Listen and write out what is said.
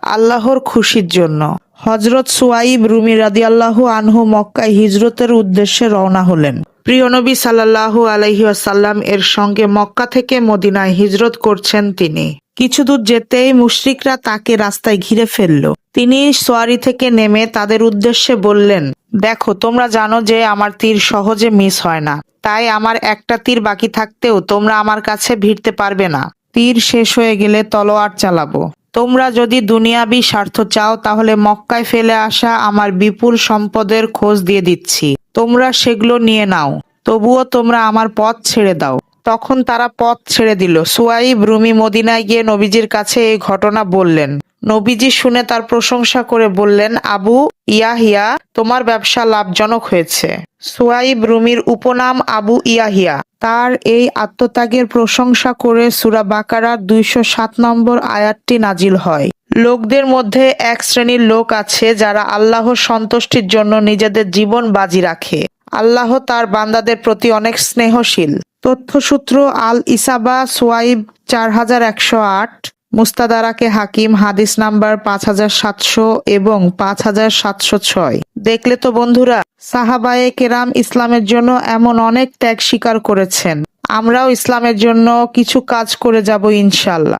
আল্লাহর খুশির জন্য। হযরত সুয়াইব রুমি রাদিয়াল্লাহু আনহু মক্কায় হিজরতের উদ্দেশ্যে রওনা হলেন। প্রিয় নবী সাল্লাল্লাহু আলাইহি ওয়াসাল্লাম এর সঙ্গে মক্কা থেকে মদিনায় হিজরত করছেন তিনি। কিছু দূর যেতেই মুশরিকরা তাকে রাস্তায় ঘিরে ফেলল। তিনি সোয়ারি থেকে নেমে তাদের উদ্দেশ্যে বললেন, দেখো, তোমরা জানো যে আমার তীর সহজে মিস হয় না, তাই আমার একটা তীর বাকি থাকতেও তোমরা আমার কাছে ভিড়তে পারবে না। তীর শেষ হয়ে গেলে তলোয়ার চালাবো। তোমরা যদি দুনিয়াবি স্বার্থ চাও তাহলে মক্কায় ফেলে আসা আমার বিপুল সম্পদের খোঁজ দিয়ে দিচ্ছি, তোমরা সেগুলো নিয়ে নাও। তবুও তোমরা আমার পথ ছেড়ে দাও। তখন তারা পথ ছেড়ে দিল। সুয়াইব রুমি মদিনায় গিয়ে নবীজির কাছে এই ঘটনা বললেন। নবীজি শুনে তার প্রশংসা করে বললেন, আবু ইয়াহিয়া, তোমার ব্যবসা লাভজনক হয়েছে। সুয়াইব রুমির উপনাম আবু ইয়াহিয়া। তার এই আত্মত্যাগের প্রশংসা করে সূরা বাকারার ২০৭ নম্বর আয়াতটি নাজিল হয়। লোকদের মধ্যে এক শ্রেণীর লোক আছে যারা আল্লাহর সন্তুষ্টির জন্য নিজেদের জীবন বাজি রাখে। আল্লাহ তার বান্দাদের প্রতি অনেক স্নেহশীল। তথ্যসূত্র আল ইসাবা সুয়াইব ৪১০৮, মুস্তাদারাকে হাকিম হাদিস নাম্বার ৫৭০০ এবং ৫৭০৬। দেখলে তো বন্ধুরা, সাহাবায়ে কেরাম ইসলামের জন্য এমন অনেক ত্যাগ স্বীকার করেছেন। আমরাও ইসলামের জন্য কিছু কাজ করে যাব ইনশাআল্লাহ।